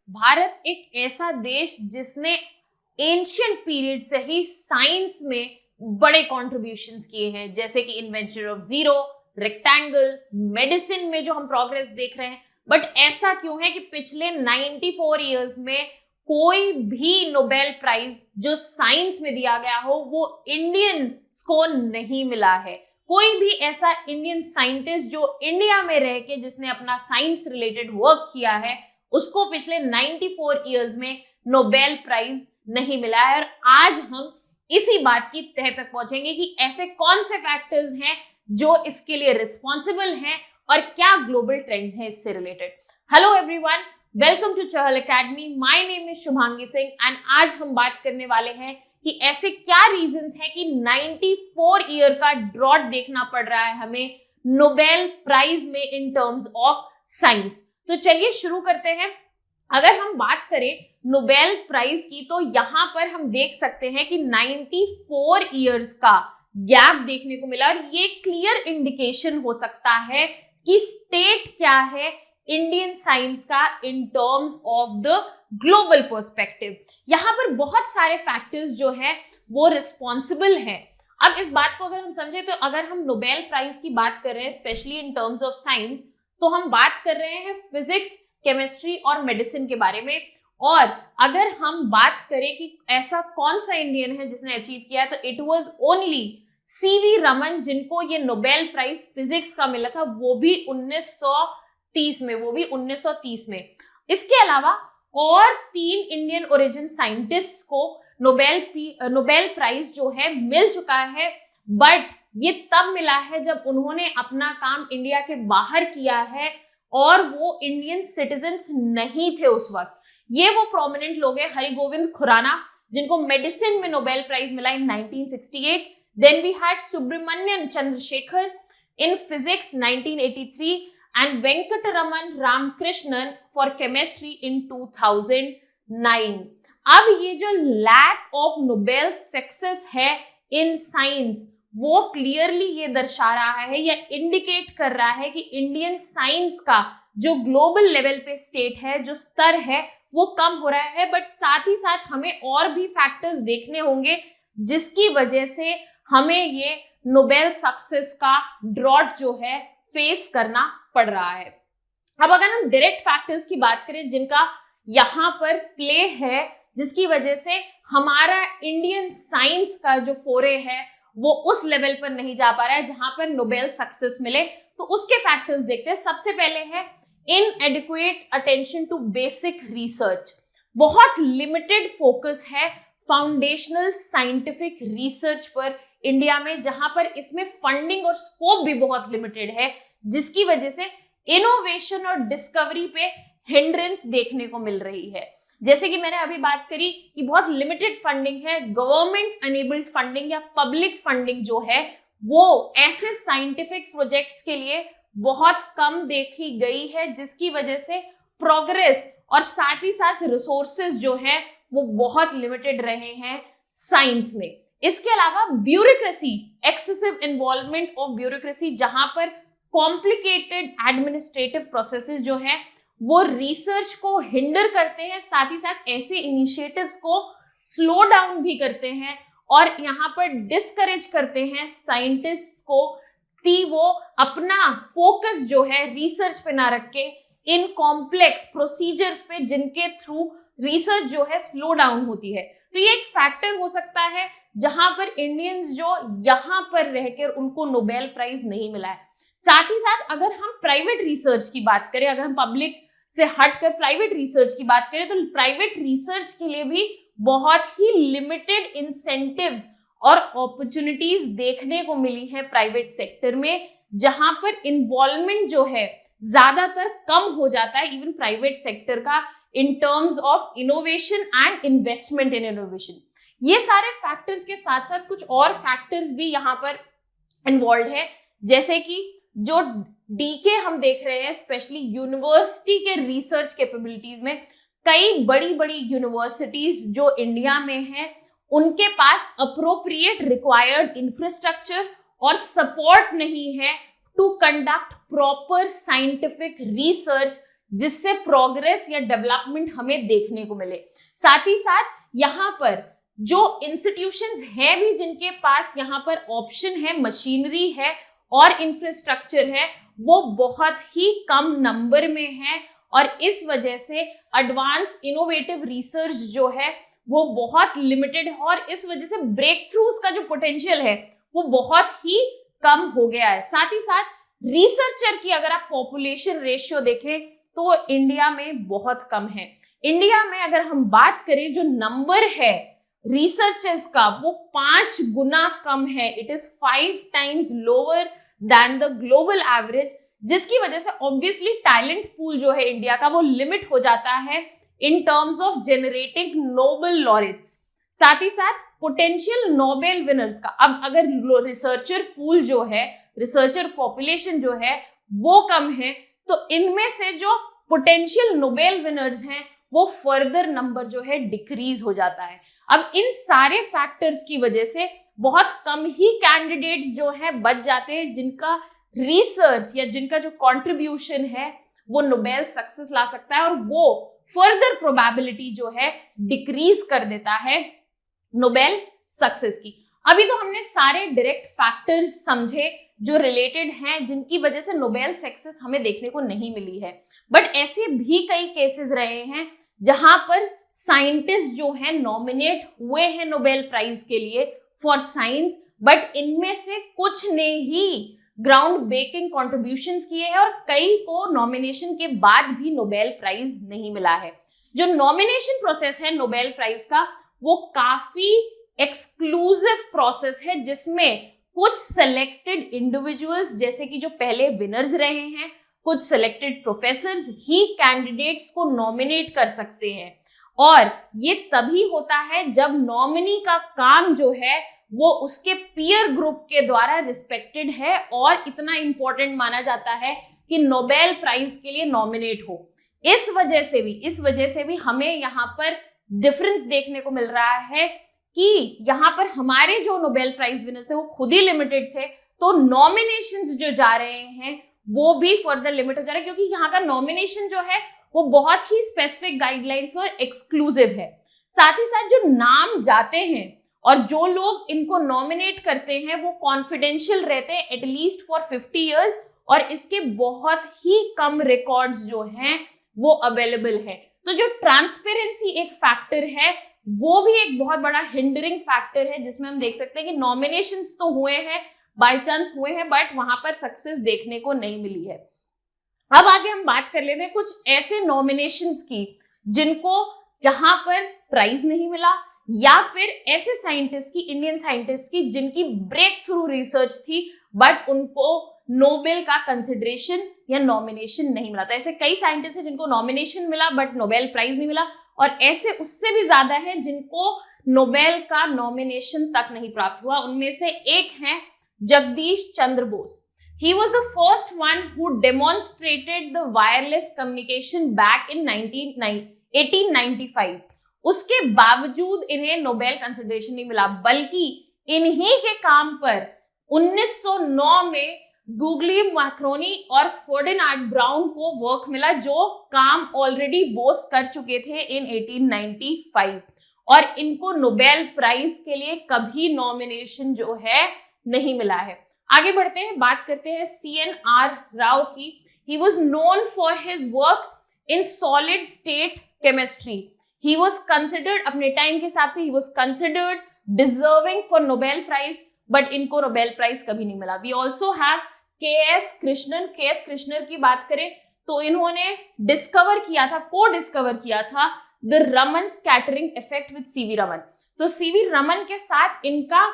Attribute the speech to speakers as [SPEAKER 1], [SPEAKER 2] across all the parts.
[SPEAKER 1] भारत एक ऐसा देश जिसने एंशियंट पीरियड से ही साइंस में बड़े कॉन्ट्रीब्यूशंस किए हैं, जैसे कि invention of zero, rectangle, medicine में जो हम प्रोग्रेस देख रहे हैं। बट ऐसा क्यों है कि पिछले 94 इयर्स में कोई भी नोबेल प्राइज जो साइंस में दिया गया हो वो इंडियंस को नहीं मिला है। कोई भी ऐसा इंडियन साइंटिस्ट जो इंडिया में रह के जिसने अपना साइंस रिलेटेड वर्क किया है उसको पिछले 94 इयर्स में नोबेल प्राइज नहीं मिला है। और आज हम इसी बात की तह तक पहुंचेंगे कि ऐसे कौन से फैक्टर्स हैं जो इसके लिए रिस्पॉन्सिबल हैं और क्या ग्लोबल ट्रेंड्स हैं इससे related. Hello everyone, welcome to Chahal academy. My name is Shubhangi Singh and आज हम बात करने वाले हैं कि ऐसे क्या रीजंस हैं कि 94 ईयर का ड्रॉट देखना पड़ रहा है हमें नोबेल प्राइज में इन टर्म्स ऑफ साइंस। तो चलिए शुरू करते हैं। अगर हम बात करें नोबेल प्राइज की तो यहाँ पर हम देख सकते हैं कि 94 इयर्स का गैप देखने को मिला और ये क्लियर इंडिकेशन हो सकता है कि स्टेट क्या है इंडियन साइंस का इन terms of the global perspective. यहाँ पर बहुत सारे फैक्टर्स जो है वो रिस्पॉन्सिबल हैं। अब इस बात को अगर हम समझे तो अगर हम नोबेल प्राइज की बात कर रहे हैं specially in terms of science तो हम बात कर रहे हैं फिजिक्स, केमिस्ट्री और मेडिसिन के बारे में। और अगर हम बात करें कि ऐसा कौन सा इंडियन है जिसने अचीव किया है तो it was only CV Raman, जिनको ये नोबेल प्राइज फिजिक्स का मिला था, वो भी 1930 में। इसके अलावा और 3 इंडियन ओरिजिन साइंटिस्ट को नोबेल प्राइज जो है मिल चुका है, बट ये तब मिला है जब उन्होंने अपना काम इंडिया के बाहर किया है और वो इंडियन सिटीजन्स नहीं थे उस वक्त। ये वो प्रोमिनेंट लोग हैं हरिगोविंद खुराना, जिनको मेडिसिन में नोबेल प्राइज मिला in 1968। Then we had Subrahmanyan Chandrasekhar in physics 1983 and Venkataraman Ramakrishnan for chemistry in 2009। अब ये जो लैक ऑफ नोबेल सक्सेस है इन साइंस वो क्लियरली ये दर्शा रहा है या इंडिकेट कर रहा है कि इंडियन साइंस का जो ग्लोबल लेवल पे स्टेट है, जो स्तर है, वो कम हो रहा है। बट साथ ही साथ हमें और भी फैक्टर्स देखने होंगे जिसकी वजह से हमें ये नोबेल सक्सेस का ड्रॉट जो है फेस करना पड़ रहा है। अब अगर हम डायरेक्ट फैक्टर्स की बात करें जिनका यहाँ पर प्ले है, जिसकी वजह से हमारा इंडियन साइंस का जो फोरे है वो उस लेवल पर नहीं जा पा रहा है जहां पर नोबेल सक्सेस मिले, तो उसके फैक्टर्स देखते हैं। सबसे पहले है inadequate attention to basic research. बहुत लिमिटेड फोकस है फाउंडेशनल साइंटिफिक रिसर्च पर इंडिया में, जहां पर इसमें फंडिंग और स्कोप भी बहुत लिमिटेड है, जिसकी वजह से इनोवेशन और डिस्कवरी पे हिंड्रेंस देखने को मिल रही है। जैसे कि मैंने अभी बात करी कि बहुत लिमिटेड फंडिंग है, गवर्नमेंट अनेबल्ड फंडिंग या पब्लिक फंडिंग जो है वो ऐसे साइंटिफिक प्रोजेक्ट्स के लिए बहुत कम देखी गई है, जिसकी वजह से प्रोग्रेस और साथ ही साथ रिसोर्सेज जो है वो बहुत लिमिटेड रहे हैं साइंस में। इसके अलावा bureaucracy, excessive involvement of bureaucracy, जहां पर कॉम्प्लिकेटेड एडमिनिस्ट्रेटिव प्रोसेसेस जो है वो रिसर्च को हिंडर करते हैं, साथ ही साथ ऐसे इनिशिएटिव्स को स्लो डाउन भी करते हैं और यहाँ पर डिस्करेज करते हैं साइंटिस्ट को कि वो अपना फोकस जो है रिसर्च पे ना रख के इन कॉम्प्लेक्स प्रोसीजर्स पे, जिनके थ्रू रिसर्च जो है स्लो डाउन होती है। तो ये एक फैक्टर हो सकता है जहां पर इंडियंस जो यहाँ पर रहकर उनको नोबेल प्राइज नहीं मिला है। साथ ही साथ अगर हम प्राइवेट रिसर्च की बात करें, अगर हम पब्लिक से हटकर प्राइवेट रिसर्च की बात करें तो प्राइवेट रिसर्च के लिए भी बहुत ही लिमिटेड इंसेंटिव्स और अपॉर्चुनिटीज देखने को मिली है प्राइवेट सेक्टर में, जहां पर इन्वॉल्वमेंट जो है ज्यादातर कम हो जाता है इवन प्राइवेट सेक्टर का इन terms of innovation and investment in innovation. ये सारे फैक्टर्स के साथ साथ कुछ और फैक्टर्स भी यहाँ पर इन्वॉल्व है, जैसे कि जो डीके हम देख रहे हैं स्पेशली यूनिवर्सिटी के रिसर्च कैपेबिलिटीज में। कई बड़ी बड़ी यूनिवर्सिटीज जो इंडिया में हैं उनके पास अप्रोप्रिएट रिक्वायर्ड इंफ्रास्ट्रक्चर और सपोर्ट नहीं है to conduct proper scientific research जिससे प्रोग्रेस या डेवलपमेंट हमें देखने को मिले। साथ ही साथ यहाँ पर जो इंस्टीट्यूशंस हैं भी जिनके पास यहाँ पर ऑप्शन है, मशीनरी है और इंफ्रास्ट्रक्चर है, वो बहुत ही कम नंबर में है और इस वजह से एडवांस इनोवेटिव रिसर्च जो है वो बहुत लिमिटेड है और इस वजह से ब्रेक थ्रूज का जो पोटेंशियल है वो बहुत ही कम हो गया है। साथ ही साथ रिसर्चर की अगर आप पॉपुलेशन रेशियो देखें तो वो इंडिया में बहुत कम है। इंडिया में अगर हम बात करें जो नंबर है रिसर्चर्स का वो 5 गुना कम है। It is 5 times lower than the global average, जिसकी वजह से ऑब्वियसली टैलेंट पूल जो है इंडिया का वो लिमिट हो जाता है in terms of generating Nobel laureates. साथ ही साथ पोटेंशियल नोबेल विनर्स का, अब अगर रिसर्चर पूल जो है, रिसर्चर पॉपुलेशन जो है वो कम है तो इनमें से जो पोटेंशियल नोबेल विनर्स हैं वो फर्दर नंबर जो है डिक्रीज हो जाता है। अब इन सारे फैक्टर्स की वजह से बहुत कम ही कैंडिडेट्स जो हैं बच जाते हैं जिनका रिसर्च या जिनका जो कंट्रीब्यूशन है वो नोबेल सक्सेस ला सकता है और वो फर्दर प्रोबेबिलिटी जो है डिक्रीज कर देता है नोबेल सक्सेस की। अभी तो हमने सारे डायरेक्ट फैक्टर्स समझे जो रिलेटेड हैं जिनकी वजह से नोबेल सक्सेस हमें देखने को नहीं मिली है, बट ऐसे भी कई केसेस रहे हैं जहां पर साइंटिस्ट जो है नॉमिनेट हुए हैं नोबेल प्राइज के लिए फॉर साइंस, बट इनमें से कुछ ने ही ग्राउंड ब्रेकिंग कॉन्ट्रीब्यूशंस किए हैं और कई को नॉमिनेशन के बाद भी नोबेल प्राइज नहीं मिला है। जो नॉमिनेशन प्रोसेस है नोबेल प्राइज का वो काफी एक्सक्लूसिव प्रोसेस है जिसमें कुछ सेलेक्टेड इंडिविजुअल्स जैसे कि जो पहले विनर्स रहे हैं, कुछ सेलेक्टेड प्रोफेसर्स ही कैंडिडेट्स को नॉमिनेट कर सकते हैं और ये तभी होता है जब नॉमिनी का काम जो है वो उसके पीयर ग्रुप के द्वारा रिस्पेक्टेड है और इतना इंपॉर्टेंट माना जाता है कि नोबेल प्राइज के लिए नॉमिनेट हो। इस वजह से भी हमें यहाँ पर डिफरेंस देखने को मिल रहा है कि यहाँ पर हमारे जो नोबेल प्राइज विनर्स थे वो खुद ही लिमिटेड थे, तो नॉमिनेशंस जो जा रहे हैं वो भी फर्दर लिमिट हो जा रहे हैं क्योंकि यहाँ का नॉमिनेशन जो है वो बहुत ही स्पेसिफिक गाइडलाइंस और एक्सक्लूसिव है। साथ ही साथ जो नाम जाते हैं और जो लोग इनको नॉमिनेट करते हैं वो कॉन्फिडेंशियल रहते हैं एटलीस्ट फॉर 50 इयर्स और इसके बहुत ही कम रिकॉर्ड्स जो हैं वो अवेलेबल है। तो जो ट्रांसपेरेंसी एक फैक्टर है वो भी एक बहुत बड़ा हिंडरिंग फैक्टर है जिसमें हम देख सकते हैं कि नॉमिनेशंस तो हुए हैं, बाय चांस हुए हैं, बट वहां पर सक्सेस देखने को नहीं मिली है। अब आगे हम बात कर लेते हैं कुछ ऐसे नॉमिनेशंस की जिनको यहाँ पर प्राइज नहीं मिला या फिर ऐसे साइंटिस्ट की, इंडियन साइंटिस्ट की जिनकी ब्रेक थ्रू रिसर्च थी बट उनको नोबेल का कंसिडरेशन या नॉमिनेशन नहीं मिला। तो ऐसे कई साइंटिस्ट हैं जिनको नॉमिनेशन मिला बट नोबेल प्राइज नहीं मिला और ऐसे उससे भी ज्यादा है जिनको नोबेल का नॉमिनेशन तक नहीं प्राप्त हुआ। उनमें से एक है Jagdish Chandra Bose. He was the first one who demonstrated the wireless communication back in 1895. उसके बावजूद इन्हें नोबेल कंसिडरेशन नहीं मिला, बल्कि इन्हीं के काम पर 1909 में गुगली मैक्रोनी और फर्डिनांड ब्राउन को वर्क मिला जो काम ऑलरेडी बोस कर चुके थे इन 1895 और इनको नोबेल प्राइज के लिए कभी नॉमिनेशन जो है नहीं मिला है। आगे बढ़ते हैं, बात करते हैं CNR राव की। He was known for his work in solid state chemistry. He was considered, अपने टाइम के हिसाब से he was considered deserving for Nobel Prize, but इनको नोबेल प्राइज कभी नहीं मिला। We also have K.S. Krishnan. K.S. Krishnan की बात करें तो इन्होंने डिस्कवर किया था, को डिस्कवर किया था the Raman scattering effect with CV Raman. तो CV रमन के साथ इनका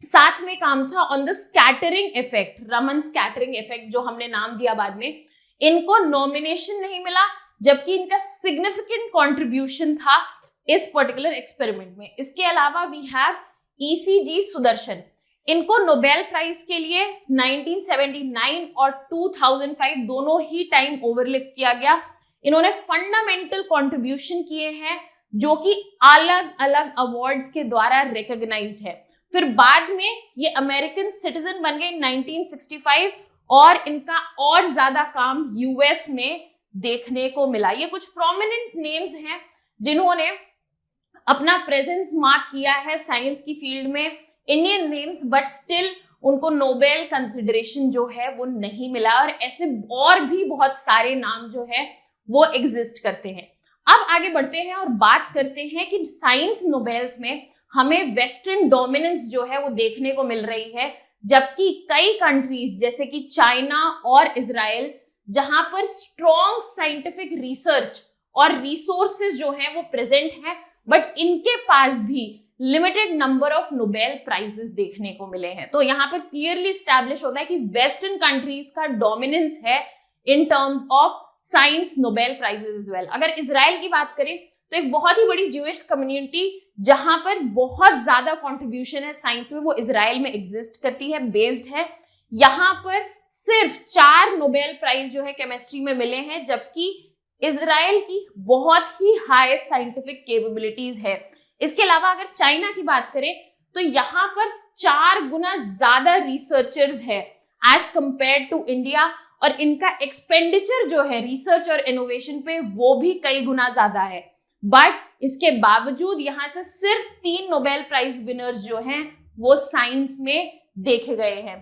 [SPEAKER 1] साथ में काम था on the scattering effect, Raman scattering effect जो हमने नाम दिया बाद में। इनको नॉमिनेशन नहीं मिला जबकि इनका सिग्निफिकेंट कंट्रीब्यूशन था इस पर्टिकुलर एक्सपेरिमेंट में। इसके अलावा वी हैव ECG सुदर्शन। इनको नोबेल प्राइज के लिए 1979 और 2005 दोनों ही टाइम ओवरलिप किया गया। इन्होंने फंडामेंटल कंट्रीब्यूशन किए हैं जो कि अलग अलग अवार्ड्स के द्वारा रिकॉग्नाइज्ड है। फिर बाद में ये अमेरिकन सिटीजन बन गए 1965 और इनका और ज्यादा काम US में देखने को मिला। ये कुछ प्रोमिनेंट नेम्स हैं जिन्होंने अपना प्रेजेंस मार्क किया है साइंस की फील्ड में, इंडियन नेम्स, बट स्टिल उनको नोबेल कंसिडरेशन जो है वो नहीं मिला। और ऐसे और भी बहुत सारे नाम जो है वो एग्जिस्ट करते हैं। अब आगे बढ़ते हैं और बात करते हैं कि साइंस नोबेल्स में हमें वेस्टर्न डोमिनेंस जो है वो देखने को मिल रही है, जबकि कई कंट्रीज जैसे कि चाइना और इजराइल, जहां पर स्ट्रॉन्ग साइंटिफिक रिसर्च और रिसोर्सेज जो है वो प्रेजेंट है, बट इनके पास भी limited number of Nobel prizes देखने को मिले हैं। तो यहाँ पर क्लियरली स्टैब्लिश होता है कि वेस्टर्न कंट्रीज का डोमिनेंस है in terms of science Nobel prizes as well. अगर इजराइल की बात करें तो एक बहुत ही बड़ी ज्यूइश कम्युनिटी जहां पर बहुत ज्यादा कंट्रीब्यूशन है साइंस में, वो इजराइल में एग्जिस्ट करती है, बेस्ड है। यहाँ पर सिर्फ 4 नोबेल प्राइज जो है केमिस्ट्री में मिले हैं, जबकि इजराइल की बहुत ही हाई साइंटिफिक कैपेबिलिटीज है। इसके अलावा अगर चाइना की बात करें तो यहाँ पर 4 गुना ज्यादा रिसर्चर्स है एज कंपेयर टू इंडिया, और इनका एक्सपेंडिचर जो है रिसर्च और इनोवेशन पे वो भी कई गुना ज्यादा है। बट इसके बावजूद यहाँ से सिर्फ 3 नोबेल प्राइज विनर्स जो हैं वो साइंस में देखे गए हैं।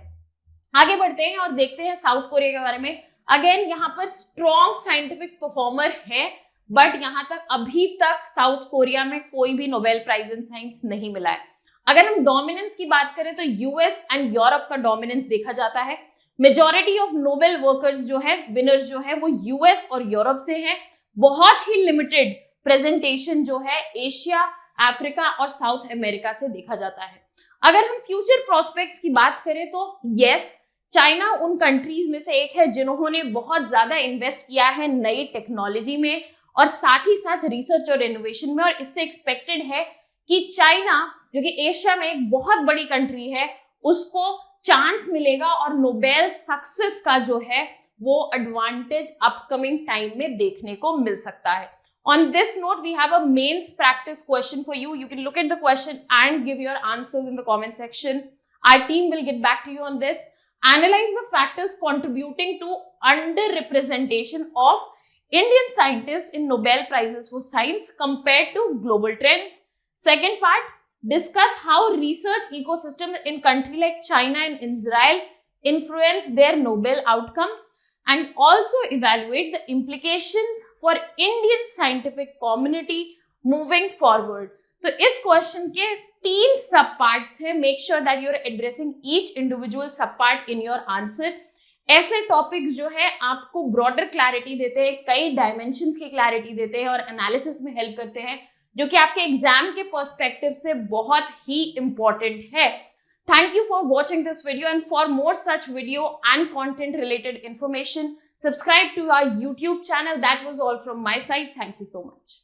[SPEAKER 1] आगे बढ़ते हैं और देखते हैं साउथ कोरिया के बारे में। अगेन यहाँ पर स्ट्रॉन्ग साइंटिफिक परफॉर्मर है, बट यहाँ तक अभी तक साउथ कोरिया में कोई भी नोबेल प्राइज इन साइंस नहीं मिला है। अगर हम डोमिनेंस की बात करें तो यूएस एंड यूरोप का डोमिनेंस देखा जाता है। मेजॉरिटी ऑफ नोबेल वर्कर्स जो है, विनर्स जो है, वो यूएस और यूरोप से हैं। बहुत ही लिमिटेड प्रेजेंटेशन जो है एशिया, अफ्रीका और साउथ अमेरिका से देखा जाता है। अगर हम फ्यूचर प्रोस्पेक्ट्स की बात करें तो यस, चाइना उन कंट्रीज में से एक है जिन्होंने बहुत ज्यादा इन्वेस्ट किया है नई टेक्नोलॉजी में और साथ ही साथ रिसर्च और इनोवेशन में, और इससे एक्सपेक्टेड है कि चाइना जो कि एशिया में एक बहुत बड़ी कंट्री है उसको चांस मिलेगा और नोबेल सक्सेस का जो है वो एडवांटेज अपकमिंग टाइम में देखने को मिल सकता है। On this note, we have a mains practice question for you. You can look at the question and give your answers in the comment section. Our team will get back to you on this. Analyze the factors contributing to underrepresentation of Indian scientists in Nobel Prizes for Science compared to global trends. Second part, discuss how research ecosystem in country like China and Israel influence their Nobel outcomes, and also evaluate the implications for Indian scientific community moving forward. तो इस question के 3 sub parts हैं. Make sure that you are addressing each individual sub part in your answer. ऐसे topics जो है आपको broader clarity देते हैं, कई डायमेंशंस की क्लैरिटी देते हैं और एनालिसिस में हेल्प करते हैं, जो कि आपके एग्जाम के पर्सपेक्टिव से बहुत ही इंपॉर्टेंट है. Thank you for watching this video, and for more such video and content related information, subscribe to our YouTube channel. That was all from my side. Thank you so much.